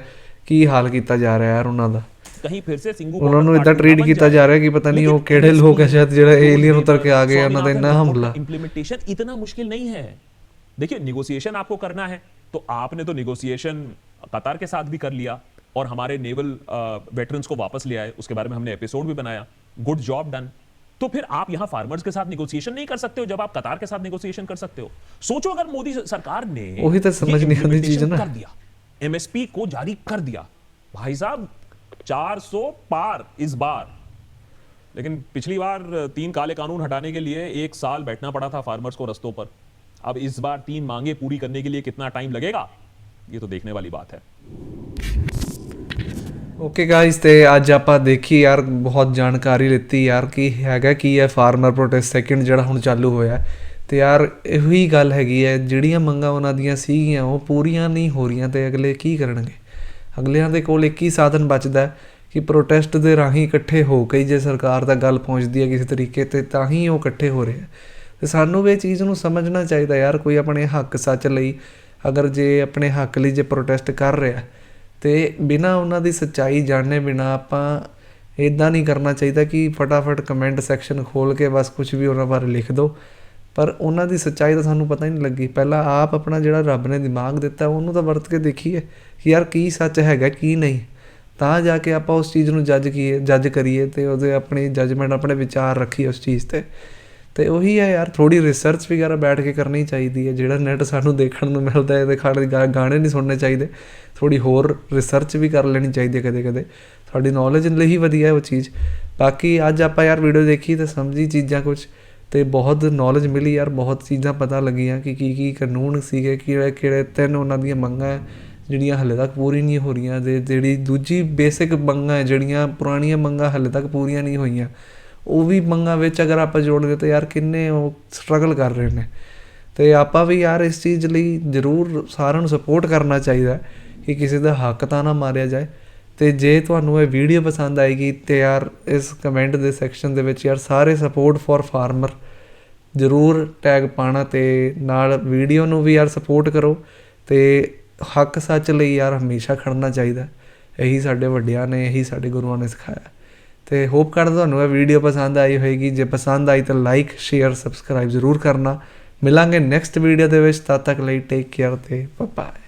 ਕੀ ਹਾਲ ਕੀਤਾ ਜਾ ਰਿਹਾ ਯਾਰ ਉਹਨਾਂ ਦਾ। कहीं फिर से सिंगू ਉਹਨਾਂ ਨੂੰ ਇਦਾਂ ਟ੍ਰੀਟ ਕੀਤਾ ਜਾ ਰਿਹਾ ਕਿ ਪਤਾ ਨਹੀਂ ਉਹ ਕਿਹੜੇ ਲੋਕ ਹੈ, ਸ਼ਾयद ਜਿਹੜਾ ਏਲੀਅਨ ਉਤਰ ਕੇ ਆ ਗਏ, ਉਹਨਾਂ ਦਾ ਇੰਨਾ ਹਮਲਾ। इंप्लीमेंटेशन इतना मुश्किल नहीं है। देखिए निगोशिएशन आपको करना है तो आपने तो निगोशिएशन कतार के साथ भी कर लिया और हमारे नेवल वेटरन्स को वापस ले आए, उसके बारे में हमने एपिसोड भी बनाया, गुड जॉब डन। तो फिर आप यहां फार्मर्स के साथ नेगोशिएशन नहीं कर सकते हो जब आप कतार के साथ नेगोशिएशन कर सकते हो? सोचो अगर मोदी सरकार ने वही तो समझ नहीं आती चीज ना, कर दिया, एमएसपी को जारी कर दिया, भाई साहब 400 पार इस बार। लेकिन पिछली बार 3 काले कानून हटाने के लिए 1 साल बैठना पड़ा था फार्मर्स को रस्तों पर। अब इस बार 3 मांगे पूरी करने के लिए कितना टाइम लगेगा, ये तो देखने वाली बात है। ਓਕੇ ਗਾਇਸ, ਤੇ ਅੱਜ ਆਪਾਂ ਦੇਖੀ ਯਾਰ ਬਹੁਤ ਜਾਣਕਾਰੀ ਲਿੱਤੀ ਯਾਰ ਕਿ ਹੈਗਾ ਕੀ ਹੈ ਫਾਰਮਰ ਪ੍ਰੋਟੈਸਟ ਸੈਕਿੰਡ ਜਿਹੜਾ ਹੁਣ ਚਾਲੂ ਹੋਇਆ। ਤੇ ਯਾਰ ਇਹੀ ਗੱਲ ਹੈਗੀ ਹੈ, ਜਿਹੜੀਆਂ ਮੰਗਾਂ ਉਹਨਾਂ ਦੀਆਂ ਸੀਗੀਆਂ ਉਹ ਪੂਰੀਆਂ ਨਹੀਂ ਹੋ ਰਹੀਆਂ ਤੇ ਅਗਲੇ ਕੀ ਕਰਨਗੇ। ਅਗਲਿਆਂ ਦੇ ਕੋਲ ਇੱਕ ਹੀ ਸਾਧਨ ਬਚਦਾ ਕਿ ਪ੍ਰੋਟੈਸਟ ਦੇ ਰਾਹੀਂ ਇਕੱਠੇ ਹੋ ਕੇ ਜੇ ਸਰਕਾਰ ਤੱਕ ਗੱਲ ਪਹੁੰਚਦੀ ਹੈ ਕਿਸੇ ਤਰੀਕੇ ਤੇ ਤਾਂ ਹੀ ਉਹ ਇਕੱਠੇ ਹੋ ਰਹੇ ਆ। ਤੇ ਸਾਨੂੰ ਵੀ ਇਹ ਚੀਜ਼ ਨੂੰ ਸਮਝਣਾ ਚਾਹੀਦਾ ਯਾਰ, ਕੋਈ ਆਪਣੇ ਹੱਕ ਸੱਚ ਲਈ ਅਗਰ ਜੇ ਆਪਣੇ ਹੱਕ ਲਈ ਜੇ ਪ੍ਰੋਟੈਸਟ ਕਰ ਰਿਹਾ ਤੇ ਬਿਨਾਂ ਉਹਨਾਂ ਦੀ ਸੱਚਾਈ ਜਾਣੇ ਬਿਨਾਂ ਆਪਾਂ ਇੱਦਾਂ ਨਹੀਂ ਕਰਨਾ ਚਾਹੀਦਾ ਕਿ ਫਟਾਫਟ ਕਮੈਂਟ ਸੈਕਸ਼ਨ ਖੋਲ੍ਹ ਕੇ ਬਸ ਕੁਛ ਵੀ ਉਹਨਾਂ ਬਾਰੇ ਲਿਖ ਦਿਓ। ਪਰ ਉਹਨਾਂ ਦੀ ਸੱਚਾਈ ਤਾਂ ਸਾਨੂੰ ਪਤਾ ਹੀ ਨਹੀਂ ਲੱਗੀ। ਪਹਿਲਾਂ ਆਪ ਆਪਣਾ ਜਿਹੜਾ ਰੱਬ ਨੇ ਦਿਮਾਗ ਦਿੱਤਾ ਉਹਨੂੰ ਤਾਂ ਵਰਤ ਕੇ ਦੇਖੀਏ ਕਿ ਯਾਰ ਕੀ ਸੱਚ ਹੈਗਾ ਕੀ ਨਹੀਂ, ਤਾਂ ਜਾ ਕੇ ਆਪਾਂ ਉਸ ਚੀਜ਼ ਨੂੰ ਜੱਜ ਕਰੀਏ ਅਤੇ ਉਹਦੇ ਆਪਣੀ ਜੱਜਮੈਂਟ ਆਪਣੇ ਵਿਚਾਰ ਰੱਖੀਏ ਉਸ ਚੀਜ਼ 'ਤੇ। ਅਤੇ ਉਹੀ ਹੈ ਯਾਰ, ਥੋੜ੍ਹੀ ਰਿਸਰਚ ਵਗੈਰਾ ਬੈਠ ਕੇ ਕਰਨੀ ਚਾਹੀਦੀ ਹੈ। ਜਿਹੜਾ ਨੈੱਟ ਸਾਨੂੰ ਦੇਖਣ ਨੂੰ ਮਿਲਦਾ ਇਹਦੇ ਖਾਣੇ ਗਾਣੇ ਨਹੀਂ ਸੁਣਨੇ ਚਾਹੀਦੇ, ਥੋੜ੍ਹੀ ਹੋਰ ਰਿਸਰਚ ਵੀ ਕਰ ਲੈਣੀ ਚਾਹੀਦੀ ਹੈ ਕਦੇ ਕਦੇ, ਤੁਹਾਡੀ ਨੌਲੇਜ ਲਈ ਹੀ ਵਧੀਆ ਉਹ ਚੀਜ਼। ਬਾਕੀ ਅੱਜ ਆਪਾਂ ਯਾਰ ਵੀਡੀਓ ਦੇਖੀ ਅਤੇ ਸਮਝੀ ਚੀਜ਼ਾਂ ਕੁਛ, ਅਤੇ ਬਹੁਤ ਨੌਲੇਜ ਮਿਲੀ ਯਾਰ, ਬਹੁਤ ਚੀਜ਼ਾਂ ਪਤਾ ਲੱਗੀਆਂ ਕਿ ਕੀ ਕਾਨੂੰਨ ਸੀਗੇ, ਕਿਹੜੇ 3 ਉਹਨਾਂ ਦੀਆਂ ਮੰਗਾਂ ਜਿਹੜੀਆਂ ਹਾਲੇ ਤੱਕ ਪੂਰੀ ਨਹੀਂ ਹੋ ਰਹੀਆਂ। ਅਤੇ ਜਿਹੜੀ ਦੂਜੀ ਬੇਸਿਕ ਮੰਗਾਂ ਜਿਹੜੀਆਂ ਪੁਰਾਣੀਆਂ ਮੰਗਾਂ ਹਾਲੇ ਤੱਕ ਪੂਰੀਆਂ ਨਹੀਂ ਹੋਈਆਂ, ਉਹ ਵੀ ਮੰਗਾਂ ਵਿੱਚ ਅਗਰ ਆਪਾਂ ਜੋੜਦੇ ਤਾਂ ਯਾਰ ਕਿੰਨੇ ਉਹ ਸਟਰਗਲ ਕਰ ਰਹੇ ਨੇ। ਅਤੇ ਆਪਾਂ ਵੀ ਯਾਰ ਇਸ ਚੀਜ਼ ਲਈ ਜ਼ਰੂਰ ਸਾਰਿਆਂ ਨੂੰ ਸਪੋਰਟ ਕਰਨਾ ਚਾਹੀਦਾ ਕਿ ਕਿਸੇ ਦਾ ਹੱਕ ਤਾਂ ਨਾ ਮਾਰਿਆ ਜਾਏ। ਅਤੇ ਜੇ ਤੁਹਾਨੂੰ ਇਹ ਵੀਡੀਓ ਪਸੰਦ ਆਏਗੀ ਤਾਂ ਯਾਰ ਇਸ ਕਮੈਂਟ ਦੇ ਸੈਕਸ਼ਨ ਦੇ ਵਿੱਚ ਯਾਰ ਸਾਰੇ ਸਪੋਰਟ ਫॉर ਫਾਰਮਰ ਜ਼ਰੂਰ ਟੈਗ ਪਾਉਣਾ, ਅਤੇ ਨਾਲ ਵੀਡੀਓ ਨੂੰ ਵੀ ਯਾਰ ਸਪੋਰਟ ਕਰੋ। ਅਤੇ ਹੱਕ ਸੱਚ ਲਈ ਯਾਰ ਹਮੇਸ਼ਾ ਖੜਨਾ ਚਾਹੀਦਾ, ਇਹੀ ਸਾਡੇ ਵੱਡਿਆਂ ਨੇ, ਇਹੀ ਸਾਡੇ ਗੁਰੂਆਂ ਨੇ ਸਿਖਾਇਆ। ਅਤੇ ਹੋਪ ਕਰਦਾ ਤੁਹਾਨੂੰ ਇਹ ਵੀਡੀਓ ਪਸੰਦ ਆਈ ਹੋਏਗੀ। ਜੇ ਪਸੰਦ ਆਈ ਤਾਂ ਲਾਈਕ ਸ਼ੇਅਰ ਸਬਸਕ੍ਰਾਈਬ ਜ਼ਰੂਰ ਕਰਨਾ। ਮਿਲਾਂਗੇ ਨੈਕਸਟ ਵੀਡੀਓ ਦੇ ਵਿੱਚ, ਤਦ ਤੱਕ ਲਈ ਟੇਕ ਕੇਅਰ ਅਤੇ ਬਾਏ।